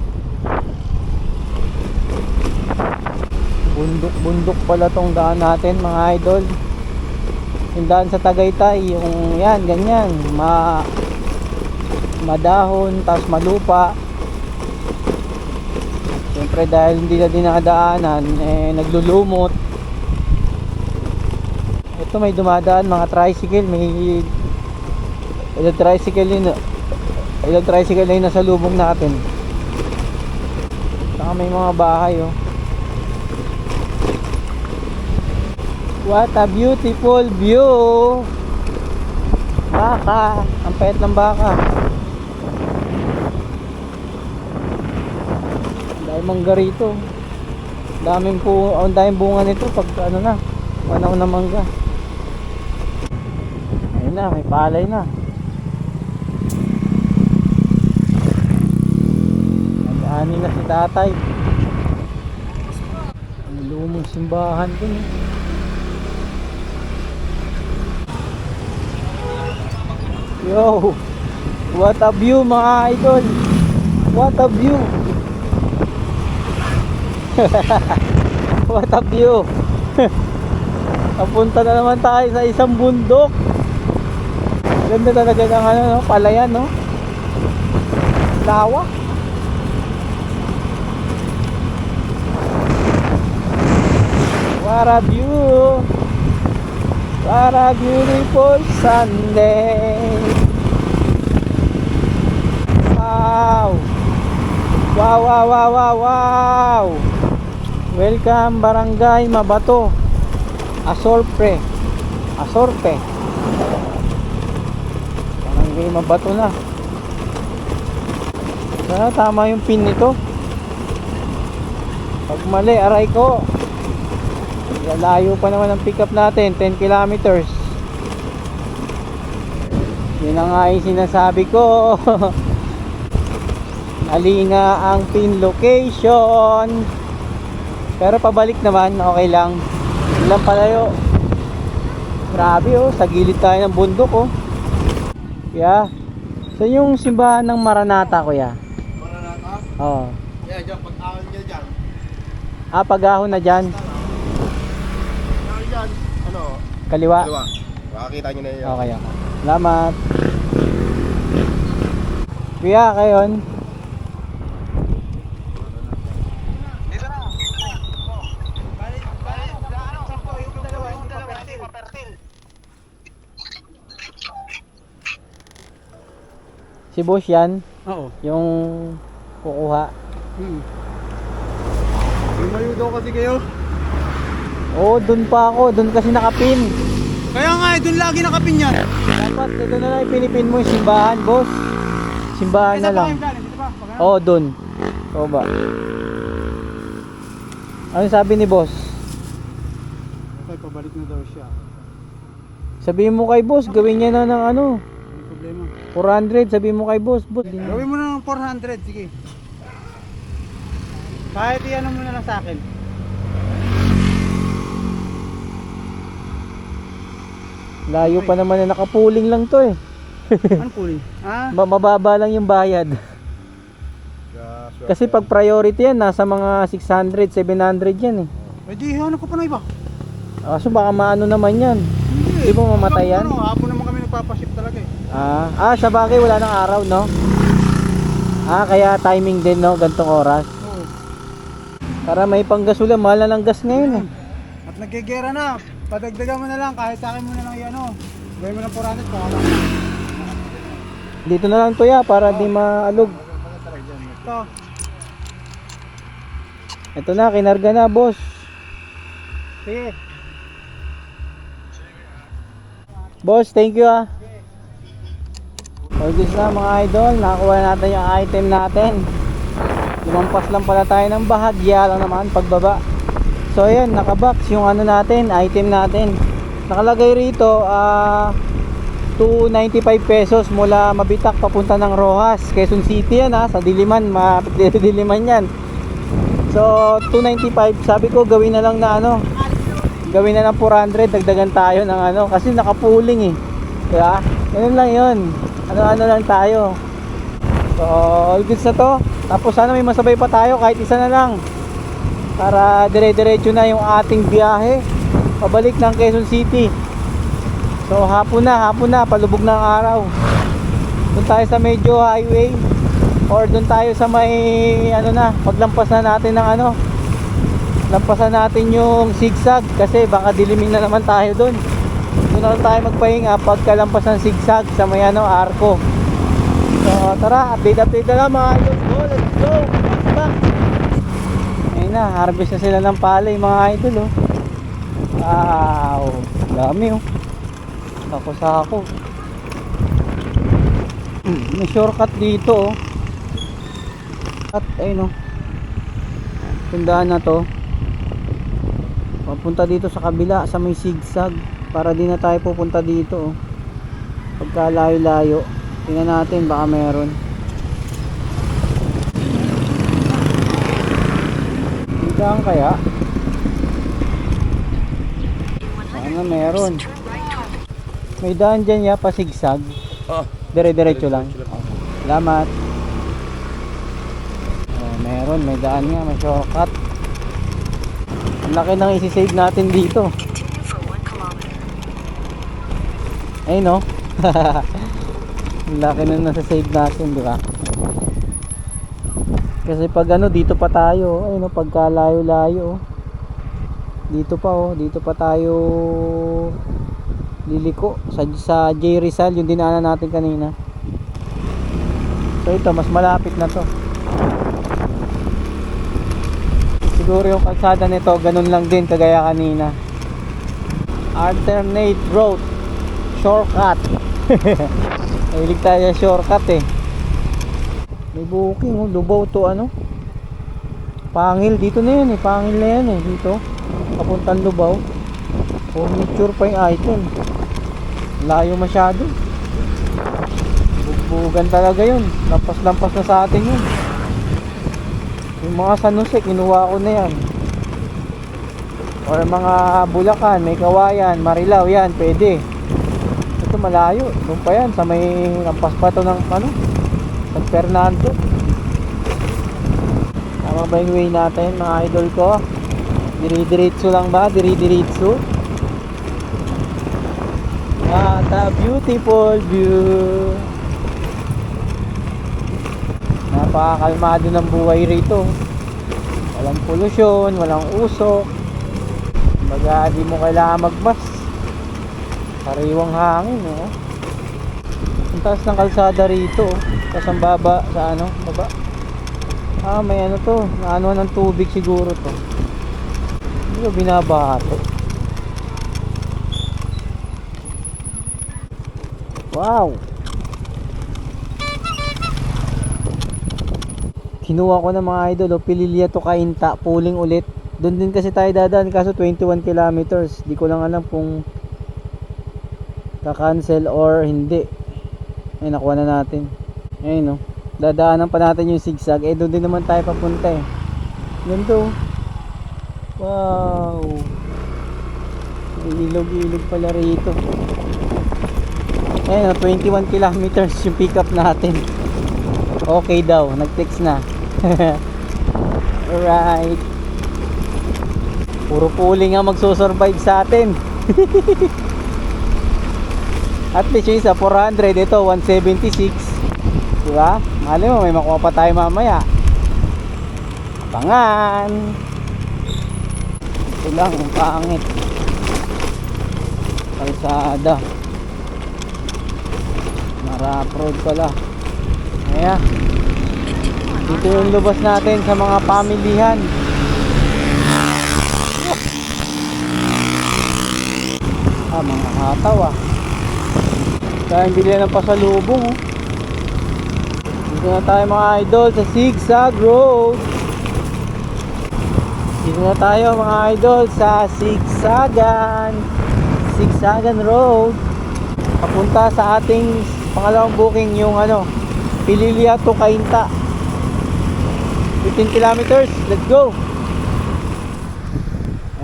[SPEAKER 1] Bundok pala tong daan natin mga idol. Yung daan sa Tagaytay, yung yan, ganyan, madahon, tapos malupa. Siyempre dahil hindi na dinadaanan, naglulumot. Ito may dumadaan mga tricycle, may tricycle na yung nasa lubong natin. Saka may mga bahay oh. What a beautiful view. Baka, ang payat ng baka. Dahil mangga rito. Daming bunga nito pag ano na, panahon na mangga. Ayun na, may palay na. Nag-ani na si tatay. Ang lumang simbahan ko eh. Yo, what a view mga idol. What a view. What a view. Napunta na naman tayo sa isang bundok. Ganda talaga ng ano, no? Palayan no. Lawa. What a view. What a beautiful Sunday. Wow. Wow, wow, wow, wow, wow. Welcome Barangay Mabato, Asorpre. Asorte. Parang hindi mabato na. Sana tama yung pin nito. Pag mali, aray ko. Layo pa naman ang pick up natin, 10 kilometers. Yun na nga yung sinasabi ko. Mali nga ang pin location. Pero pabalik naman, okay lang. Ilang palayo. Grabe oh, sa gilid tayo ng bundok oh. Yeah. So yung simbahan ng Maranata, kuya?
[SPEAKER 3] Maranata?
[SPEAKER 1] Oo.
[SPEAKER 3] Yeah, dyan, pag-ahon niya dyan.
[SPEAKER 1] Ah, pag-ahon na dyan.
[SPEAKER 3] Dyan, ano?
[SPEAKER 1] Kaliwa.
[SPEAKER 3] Dalawa. Makakita niyo na yun.
[SPEAKER 1] Okay, okay. Salamat. Kuya, kayon. Si boss yan,
[SPEAKER 2] Oo.
[SPEAKER 1] yung kukuha.
[SPEAKER 2] Lumayo daw kasi kayo.
[SPEAKER 1] Oo, dun pa ako. Dun kasi nakapin.
[SPEAKER 2] Kaya nga eh, doon lagi nakapin yan.
[SPEAKER 1] Dapat dito na lang ipinipin mo yung simbahan, boss. Simbahan na lang.
[SPEAKER 2] Dito ba? Pag-
[SPEAKER 1] Oo, dun. Oo ba? Ano sabi ni boss?
[SPEAKER 2] Okay, pabalik na daw siya.
[SPEAKER 1] Sabihin mo kay boss, gawin niya na ng ano,
[SPEAKER 2] May problema.
[SPEAKER 1] 400. Sabihin mo kay boss, boss.
[SPEAKER 2] Gawin mo na ng 400, sige. Kahit iyan mo na lang sa akin.
[SPEAKER 1] Layo pa naman na nakapuling lang to eh.
[SPEAKER 2] Ano puli? Ah,
[SPEAKER 1] Mababa lang yung bayad.
[SPEAKER 3] Yeah, sure.
[SPEAKER 1] Kasi pag priority yan, nasa mga 600, 700 yan eh.
[SPEAKER 2] pwede hanap ko pa na iba.
[SPEAKER 1] Kaso baka maano naman yan. Di ba mamatay yan?
[SPEAKER 2] Ano, hapon naman kami nagpapaship talaga eh.
[SPEAKER 1] Sa bagay wala nang araw, no? Kaya timing din, no? Gantong oras.
[SPEAKER 2] Oo.
[SPEAKER 1] Para may panggasulan, mahal na ng gas ngayon eh.
[SPEAKER 2] At nagkigera na. Padagdagan mo na lang, kahit sa akin mo na lang yan o. Gawin mo ng 400 kung ano.
[SPEAKER 1] Dito na lang to ya, para di maalog.
[SPEAKER 2] Ito.
[SPEAKER 1] Ito na, kinarga na, boss.
[SPEAKER 2] Sige.
[SPEAKER 1] Boss, thank you ah. All goods na mga idol, nakakuha natin yung item natin. Lumampas lang pala tayo ng bahagya lang naman pagbaba. So ayan, nakabox yung ano natin, item natin. Nakalagay rito 295 pesos mula Mabitak papunta ng Rojas, Quezon City yan sa Diliman, Diliman yan. So 295, sabi ko gawin na lang na gawin na ng 400, dagdagan tayo ng kasi nakapuling eh. Diba? Ganun lang yun. Ano lang tayo. So all goods na to. Tapos sana may masabay pa tayo kahit isa na lang. Para dire-diretso na yung ating biyahe pabalik ng Quezon City. So hapon na, palubog ng araw. Doon tayo sa medyo highway or doon tayo sa may paglampas na natin ng lampasan natin yung zigzag kasi baka dilimin na naman tayo doon. Doon na tayo magpahinga pagkalampas ng zigzag sa may arko. So tara, update na lang mga idol. Let's go. Back. Ayun na, harvest na sila ng palay mga idol oh. Wow, dami oh. Sako. May shortcut dito oh. At ayun oh. Tundaan na to. Papunta dito sa kabila sa may zigzag para di na tayo pupunta dito oh. Pagka layo-layo tingnan natin baka meron. Daan kaya? Sana meron. May daan dyan ya pasigsag. Dire-diretso lang. Salamat. Meron, may daan nga, may shortcut. Ang laki nang isi-save natin dito.
[SPEAKER 4] Continue for 1 kilometer.
[SPEAKER 1] Ayun no. Ang laki nang nasa-save natin, di ba? Kasi pag dito pa tayo, ayun no, pagka layo-layo. Dito pa tayo liliko sa J. Rizal, yung dinaanan natin kanina. So ito, mas malapit na to. Siguro yung kalsada nito ganun lang din kagaya kanina. alternate route, shortcut. Mahilig tayo sa shortcut eh. May booking oh, Lubao to ano, Pangil, dito na yan eh, Pangil na yan eh, dito papuntang Lubao. Furniture pa yung item, layo masyado, bugbugan talaga yun, lampas-lampas na sa atin yun. Yung mga San Jose, kinuha ko na yan, or mga Bulacan, may Kawayan, Marilao, yan, pwede. Ito malayo, doon pa yan, sa may lampas pa to ng ano, San Fernando. Tama ba yung way natin mga idol ko? Diri-diritso lang ba? Diri-diritso? What a beautiful view. Napakakalmado ng buhay rito. Walang polusyon, walang usok. Kumbaga di mo kailangan magmas. Sariwang hangin oh. Ang taas ng kalsada rito oh. Tapos ang baba sa ano, baba. Ah, may ano to, ano ng tubig siguro to. Hindi ko binabaha to. Wow! Kinuha ko ng mga idol, Pililya to Cainta, pooling ulit. Doon din kasi tayo dadaan, kaso 21 kilometers. Di ko lang alam kung ka-cancel or hindi. Ay, nakuha na natin. Ayun no. Dadaanan pa natin yung zigzag. Eh, doon din naman tayo papunta eh. Ganito. Wow. May ilog-ilog pala rito. Ayun, 21 kilometers yung pick up natin. Okay daw, nag-text na. Alright. Puro pooling nga magsusurvive sa atin. At least yung isa 400, ito 176. Diba? Mali mo, may makuha pa tayo mamaya. Abangan. Ito lang, ang pangit. Kalsada. Marap road pala. Ayan. Dito yung lubas natin sa mga pamilihan. Ah, mga hataw ah. Kaya hindi lang ng pasalubong oh. Dito na tayo mga idol sa Zigzag Road. Dito na tayo mga idol sa Zigzagan Road. Papunta sa ating pangalawang booking, yung ano, Pililya to Cainta. 15 kilometers, let's go.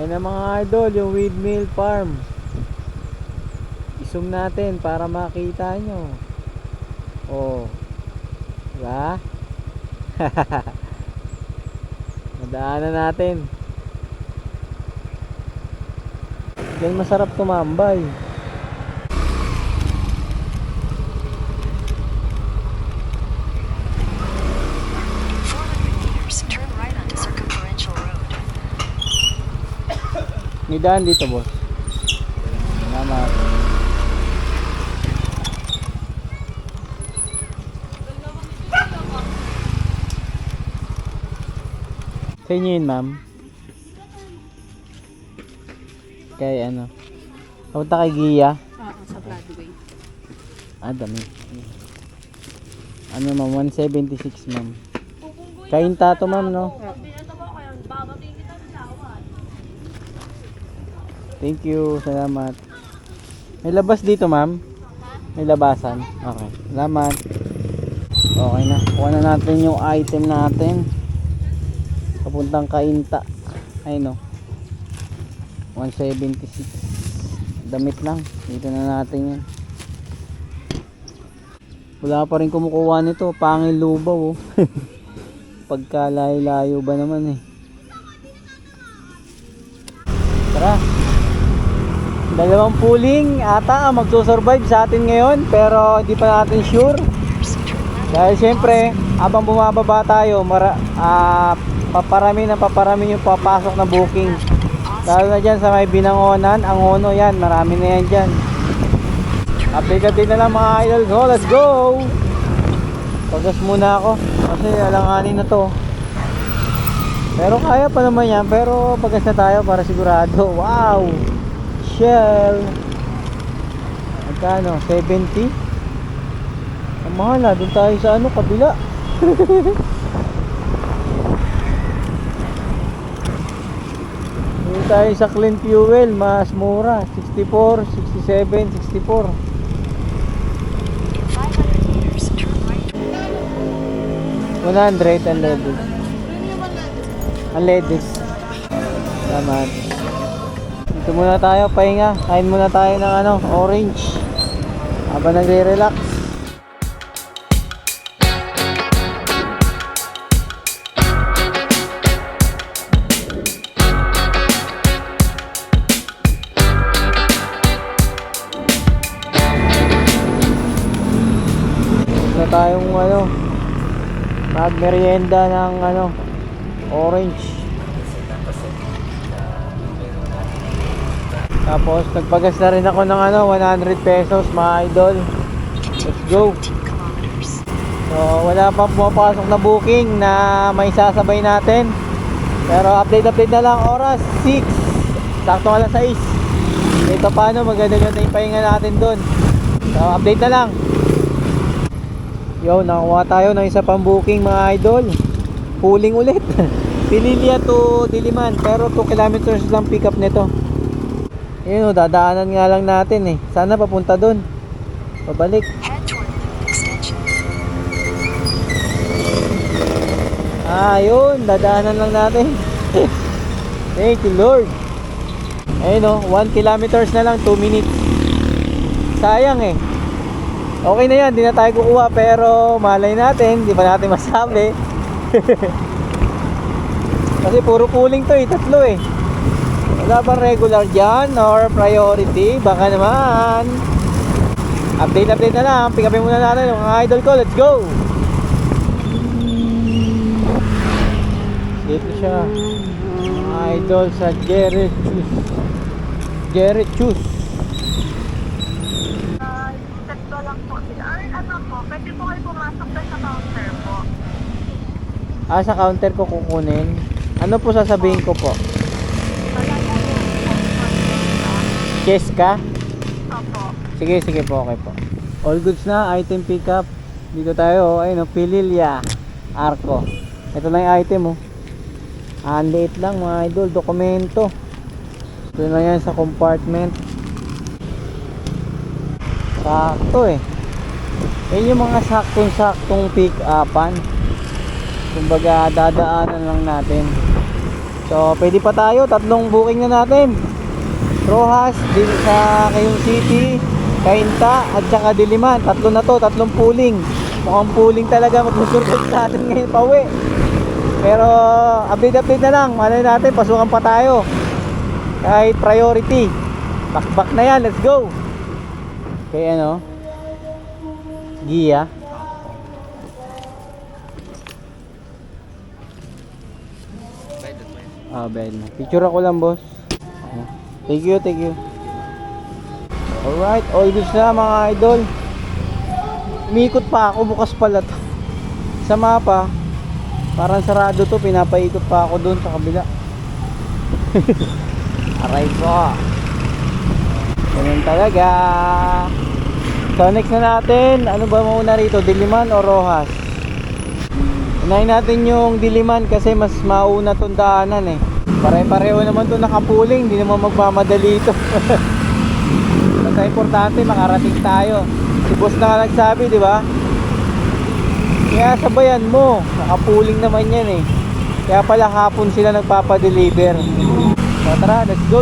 [SPEAKER 1] Ayun na mga idol, yung windmill farm. I-zoom natin para makita nyo. Oh, diba? Nadaanan natin. Diyan masarap tumambay.
[SPEAKER 4] 400 meters, turn right onto Circumferential Road.
[SPEAKER 1] May daan dito, boss. Salamat. Sa inyo yun, ma'am? Kay ano? Kapunta kay Gia?
[SPEAKER 5] Oo, sa Broadway.
[SPEAKER 1] Ah, dami. Ano, ma'am? 176, ma'am. Cainta to, ma'am, no? Thank you. Salamat. May labas dito, ma'am? May labasan? Okay. Salamat. Okay na. Kuha na natin yung item natin. Papuntang Cainta. Ay, no. 176. Damit lang. Dito na natin yan. Wala pa rin kumukuha nito. Pangil Lubao, oh. Pagka layo-layo ba naman eh. Tara. Dalawang pooling ata ang magsusurvive sa atin ngayon, pero hindi pa natin sure. Dahil syempre, habang bumababa tayo, paparami yung papasok na booking. Lalo na dyan sa may Binangonan, Angono, yan, marami na yan dyan. Update na lang mga idol ko, let's go! Pagas muna ako kasi alanganin na to. Pero kaya pa naman yan, pero pagas na tayo para sigurado. Wow! shell. Magkano? 70? Ang mahal ah. Doon tayo sa ano, kabila. Doon tayo sa clean fuel, mas mura. 64, 67, 64.
[SPEAKER 4] In 500 meters, turn right.
[SPEAKER 1] 100 unleaded. Unleaded. Salamat. Dito muna tayo, pahinga. Kain muna tayo ng ano, orange. Habang nagre-relax. Na tayong ano, magmerienda ng ano, orange. Tapos nagpagas na rin ako ng ano, 100 pesos mga idol. Let's go.
[SPEAKER 4] 2 kilometers.
[SPEAKER 1] So wala pa pumapasok na booking na may sasabay natin. Pero update na lang, oras 6. Sakto alas 6. Ito paano maganda yun na ipahinga natin dun. So update na lang. Yo, nakakuha tayo ng isa pang booking mga idol. Pooling ulit. Pililia to Diliman, pero 2 kilometers lang pick up nito. Yun o, dadaanan nga lang natin eh. Sana papunta dun. Pabalik.
[SPEAKER 4] Head toward Loop Extension.
[SPEAKER 1] Yun, dadaanan lang natin. Thank you Lord. Ayun o, 1 kilometers na lang, 2 minutes. Sayang eh. Okay na yan, di na tayo kukuha. Pero malay natin, di pa natin masabi. Kasi puro pooling to eh, 3 eh. Wala bang regular dyan or priority? Baka naman. Update na lang. Pick upin muna natin mga idol ko. Let's go. Dito siya, mga idol, sa Jerry Juice.
[SPEAKER 5] Sakto lang po sila. Ay, ano po, pwede po kayo pumasok doon sa counter po.
[SPEAKER 1] Sa counter ko kukunin. Ano po sasabihin ko po?
[SPEAKER 5] Wala po po.
[SPEAKER 1] Yes ka?
[SPEAKER 5] Opo.
[SPEAKER 1] Sige po, okay po. All goods na, item pickup. Dito tayo, ayun o, Pililia Arco. Ito lang yung item oh. Ang liit lang mga idol, dokumento. Ito lang yan sa compartment. Sakto eh. Yan yung mga saktong pick upan. Kumbaga dadaanan lang natin. So pwede pa tayo, 3 booking na natin. Rojas, dito sa Quezon City, Cainta, at saka Diliman. 3 na to, 3 pooling. Mukhang pooling talaga magsusurprise natin ngayon pa uwi. Pero update na lang. Malay natin, pasukan pa tayo. Kahit priority. Back na yan, let's go. Okay, ano? Gia. Bed na. Picture ako lang, boss. Thank you. Alright, all goods na mga idol. Umikot pa ako, bukas pala to. Sa mapa, parang sarado to, pinapaikot pa ako doon sa kabila. Aray po. Ganun talaga. So next na natin, ano ba muna rito, Diliman o Rojas? Unahin natin yung Diliman kasi mas mauna tong daanan eh. Pare-pareho naman to nakapuling, hindi naman magmamadali ito. Basta importante makarating tayo. Si boss na nga nagsabi, di ba? Kaya sabayan mo, nakapuling naman yan eh. Kaya pala hapon sila nagpapadeliver. So tara, let's go.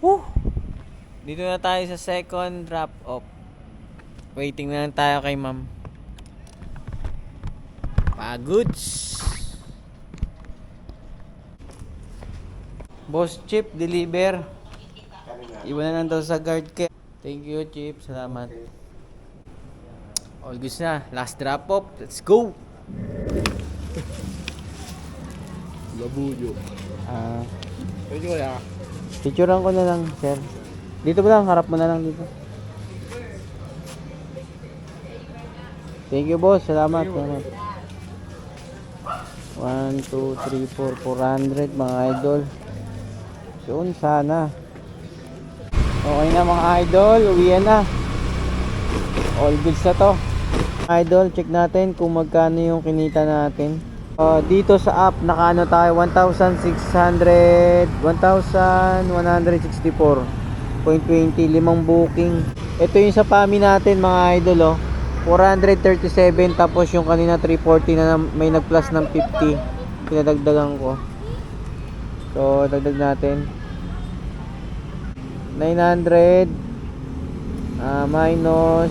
[SPEAKER 1] Woo! Dito na tayo sa second drop off. Waiting na lang tayo kay ma'am. Pagods. Boss Chip, deliver. Iwan na lang daw sa guard care. Thank you, Chip. Salamat. All goods na. Last drop off. Let's go.
[SPEAKER 2] Labuyo. Pwede ko ya.
[SPEAKER 1] Picturean ko na lang, sir. Dito ba lang? Harap mo na lang dito. Thank you, boss. Salamat. 1, 2, 3, 4, 400 mga idol. Yun sana. Okay na mga idol, uwian na. All goods na to. Idol, check natin kung magkano yung kinita natin. Dito sa app, nakaano tayo, 1,164.20, limang booking. Ito yung sa PAMI natin mga idol, 437, tapos yung kanina 340 na may nag-plus ng 50. Pinadagdagan ko. So, dagdag natin. 900 minus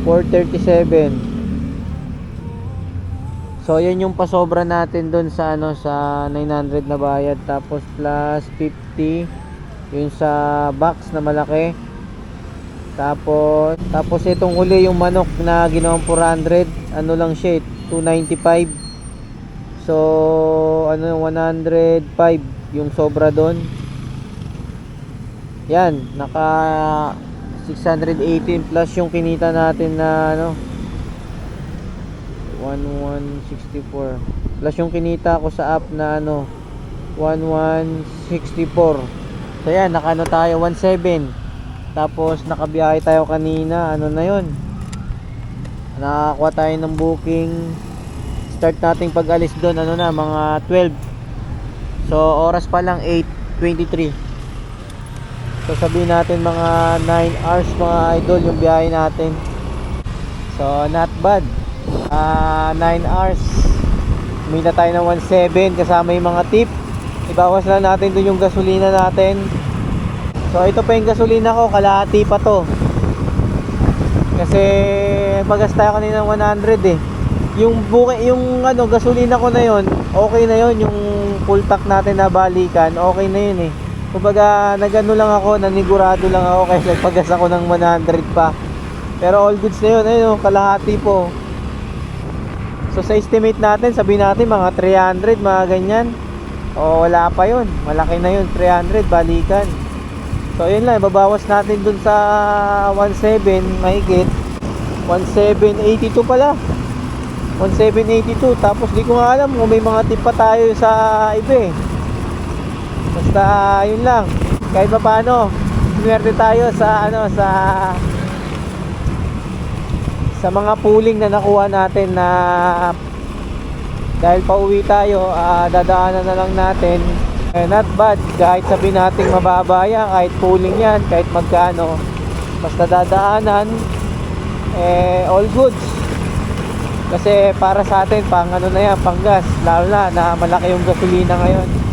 [SPEAKER 1] 437. So yan yung pasobra natin doon sa sa 900 na bayad, tapos plus 50 yun sa box na malaki. Tapos itong huli yung manok na ginawang 400, ano lang siya, 295. So 105 yung sobra doon. Yan, naka 618 plus yung kinita natin na 1164 plus yung kinita ko sa app na 1164. So yan, nakano tayo 17. Tapos nakabiyahe tayo kanina, na yun, nakakuha tayo ng booking. Start nating pag-alis doon mga 12. So oras pa lang 8:23. So sabihin natin mga 9 hours mga idol yung biyahe natin. So not bad. 9 hours. Kumita tayo ng 1.7 kasama yung mga tip. Ibawas lang natin dun yung gasolina natin. So ito pa yung gasolina ko, kalahati pa to. Kasi magas tayo kanina ng 100 Yung gasolina ko na yon, okay na yon. Yung full tank natin na balikan, okay na yun Kumbaga nagano lang ako, nanigurado lang ako kasi nagpagas ako ng 100 pa. Pero all goods na yun, kalahati po. So sa estimate natin, sabihin natin mga 300, mga ganyan. O wala pa yun, malaki na yun, 300 balikan. So yun lang, babawas natin dun sa 17 mahigit. 1782 pala. 1782, tapos di ko nga alam kung may mga tip pa tayo sa iba Basta yun lang, kahit pa paano swerte tayo sa sa mga pooling na nakuha natin, na dahil pauwi tayo, dadaanan na lang natin. Not bad, kahit sabihin natin mababa yan, kahit pooling yan, kahit magkano, basta dadaanan, all goods. Kasi para sa atin, pang na yan, pang gas, lalo na malaki yung gasolina ngayon.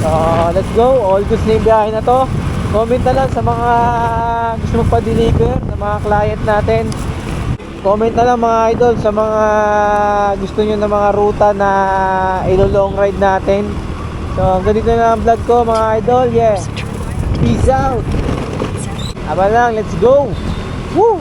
[SPEAKER 1] So let's go, all goods na yung biyahe na to. Comment na lang sa mga gusto magpa-deliver na mga client natin. Comment na lang mga idol sa mga gusto nyo na mga ruta na ilo-long ride natin. So ganito na ang vlog ko mga idol. Yeah, peace out. Aba lang, let's go. Woo!